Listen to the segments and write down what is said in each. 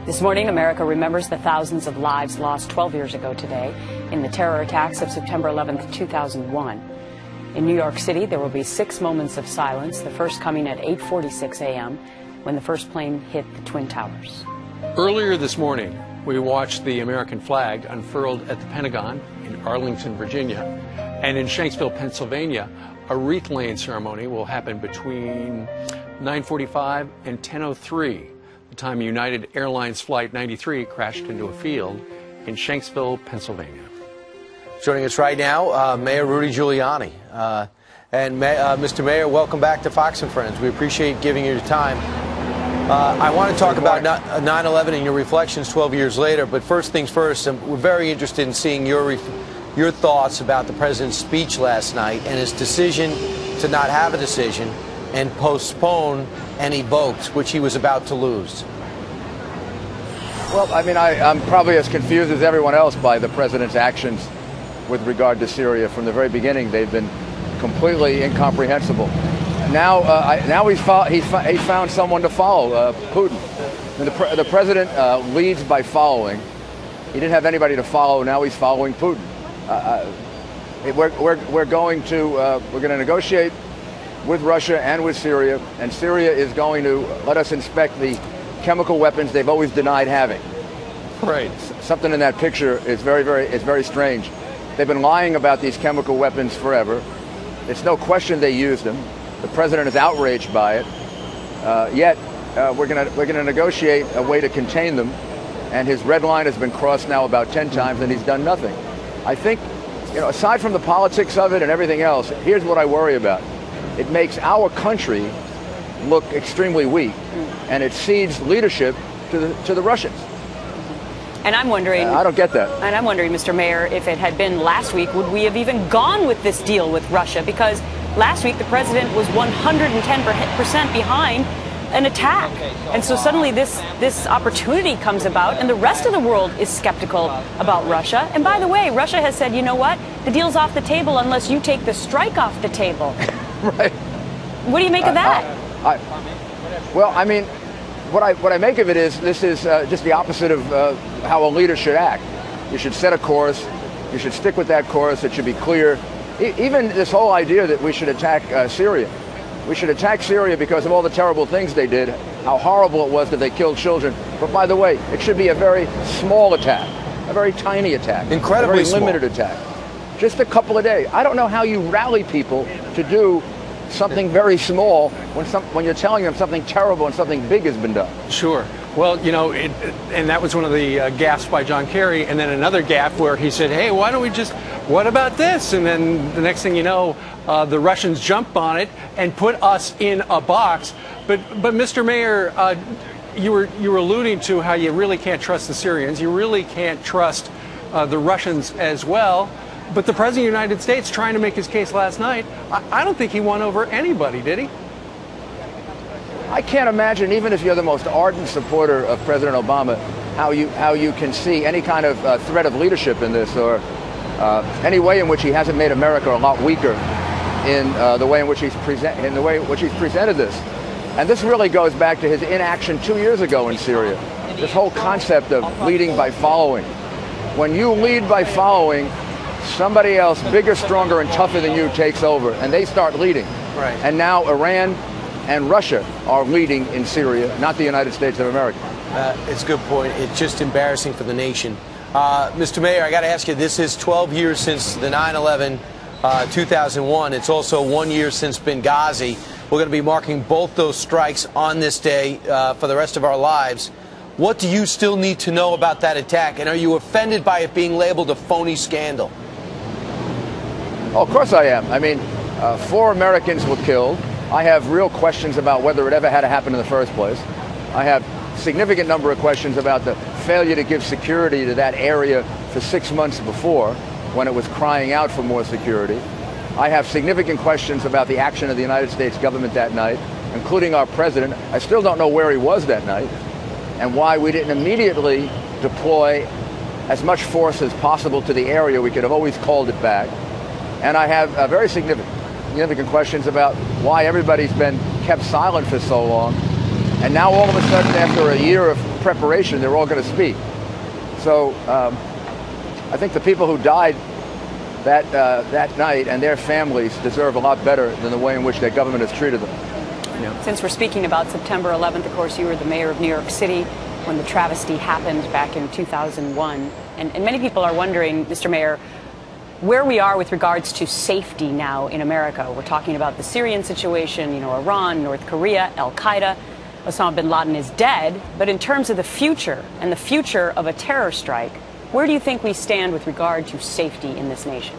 This morning, America remembers the thousands of lives lost 12 years ago today in the terror attacks of September 11th, 2001. In New York City, there will be 6 moments of silence, the first coming at 8:46 a.m. when the first plane hit the Twin Towers. Earlier this morning, we watched the American flag unfurled at the Pentagon in Arlington, Virginia, and in Shanksville, Pennsylvania, a wreath-laying ceremony will happen between 9:45 and 10:03. The time United Airlines Flight 93 crashed into a field in Shanksville, Pennsylvania. Joining us right now, Mayor Rudy Giuliani. Mr. Mayor, welcome back to Fox and Friends. We appreciate giving you your time. I want to talk about 9/11 and your reflections 12 years later, but first things first, we're very interested in seeing your thoughts about the president's speech last night and his decision to not have a decision and postpone any votes, which he was about to lose. Well, I mean, I'm probably as confused as everyone else by the president's actions with regard to Syria. From the very beginning, they've been completely incomprehensible. Now he found someone to follow, Putin. And the president leads by following. He didn't have anybody to follow. Now he's following Putin. We're going to negotiate with Russia and with Syria, and Syria is going to let us inspect the chemical weapons they've always denied having. Right. Something in that picture is very strange. They've been lying about these chemical weapons forever. It's no question they used them. The president is outraged by it. Yet we're gonna negotiate a way to contain them, and his red line has been crossed now about 10 times, and he's done nothing. I think, aside from the politics of it and everything else, here's what I worry about. It makes our country look extremely weak, and it cedes leadership to the Russians. And I'm wondering... I don't get that. And I'm wondering, Mr. Mayor, if it had been last week, would we have even gone with this deal with Russia? Because last week the president was 110% behind an attack. And so suddenly this opportunity comes about, and the rest of the world is skeptical about Russia. And by the way, Russia has said, you know what? The deal's off the table unless you take the strike off the table. Right. What do you make of that? Well, I mean, what I make of it is this is just the opposite of how a leader should act. You should set a course. You should stick with that course. It should be clear. Even this whole idea that we should attack Syria. We should attack Syria because of all the terrible things they did, how horrible it was that they killed children. But by the way, it should be a very small attack, a very tiny attack, incredibly a very limited attack. Just a couple of days. I don't know how you rally people to do something very small when you're telling them something terrible and something big has been done. Sure. Well, and that was one of the gaffes by John Kerry, and then another gaffe where he said, hey, why don't we just, what about this? And then the next thing you know, the Russians jump on it and put us in a box. But Mr. Mayor, you were alluding to how you really can't trust the Syrians. You really can't trust the Russians as well. But the President of the United States, trying to make his case last night, I don't think he won over anybody, did he? I can't imagine, even if you're the most ardent supporter of President Obama, how you can see any kind of threat of leadership in this, or any way in which he hasn't made America a lot weaker in the way in which he's presented this. And this really goes back to his inaction 2 years ago in Syria. This whole concept of leading by following. When you lead by following, somebody else bigger, stronger, and tougher than you takes over, and they start leading. Right. And now Iran and Russia are leading in Syria, not the United States of America. It's a good point. It's just embarrassing for the nation. Mr. Mayor, I got to ask you, this is 12 years since the 9/11, 2001. It's also 1 year since Benghazi. We're going to be marking both those strikes on this day for the rest of our lives. What do you still need to know about that attack? And are you offended by it being labeled a phony scandal? Oh, of course I am. I mean, 4 Americans were killed. I have real questions about whether it ever had to happen in the first place. I have a significant number of questions about the failure to give security to that area for 6 months before, when it was crying out for more security. I have significant questions about the action of the United States government that night, including our president. I still don't know where he was that night and why we didn't immediately deploy as much force as possible to the area. We could have always called it back. And I have very significant questions about why everybody's been kept silent for so long. And now all of a sudden, after a year of preparation, they're all going to speak. So I think the people who died that night and their families deserve a lot better than the way in which their government has treated them. Yeah. Since we're speaking about September 11th, of course, you were the mayor of New York City when the travesty happened back in 2001. And many people are wondering, Mr. Mayor, where we are with regards to safety now in America. We're talking about the Syrian situation, Iran, North Korea, Al-Qaeda. Osama bin Laden is dead. But in terms of the future and the future of a terror strike, where do you think we stand with regard to safety in this nation?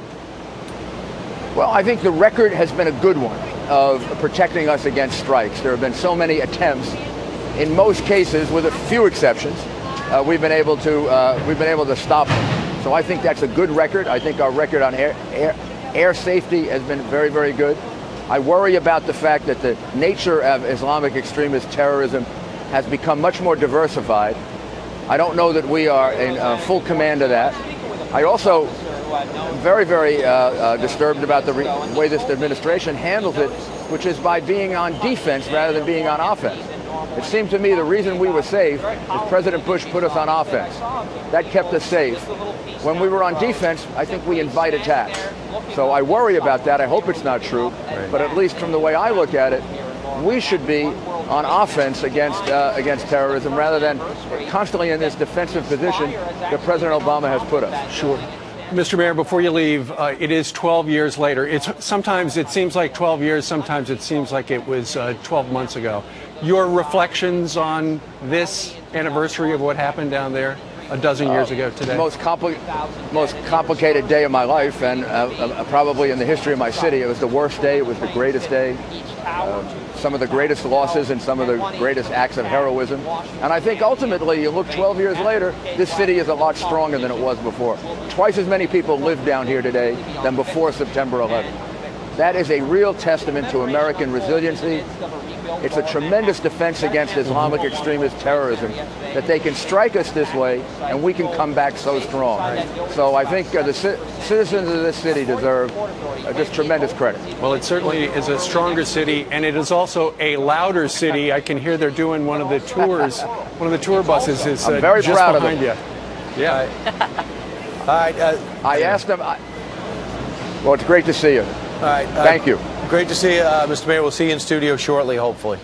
Well, I think the record has been a good one of protecting us against strikes. There have been so many attempts. In most cases, with a few exceptions, we've been able to stop them. So I think that's a good record. I think our record on air safety has been very, very good. I worry about the fact that the nature of Islamic extremist terrorism has become much more diversified. I don't know that we are in full command of that. I also am very, very disturbed about the way this administration handles it, which is by being on defense rather than being on offense. It seemed to me the reason we were safe is President Bush put us on offense. That kept us safe. When we were on defense, I think we invite attacks. So I worry about that. I hope it's not true. But at least from the way I look at it, we should be on offense against terrorism rather than constantly in this defensive position that President Obama has put us. Sure. Mr. Mayor, before you leave, it is 12 years later. Sometimes it seems like 12 years, sometimes it seems like it was 12 months ago. Your reflections on this anniversary of what happened down there a dozen years ago today? Most complicated day of my life, and probably in the history of my city. It was the worst day. It was the greatest day. Some of the greatest losses and some of the greatest acts of heroism. And I think ultimately, you look 12 years later, this city is a lot stronger than it was before. Twice as many people live down here today than before September 11th. That is a real testament to American resiliency. It's a tremendous defense against Islamic extremist terrorism that they can strike us this way and we can come back so strong. So I think the citizens of this city deserve just tremendous credit. Well, it certainly is a stronger city, and it is also a louder city. I can hear they're doing one of the tours. One of the tour buses is I'm very just proud behind of them. you. Yeah. All right. I asked them. Well, it's great to see you. All right. Thank you. Great to see you, Mr. Mayor. We'll see you in studio shortly, hopefully.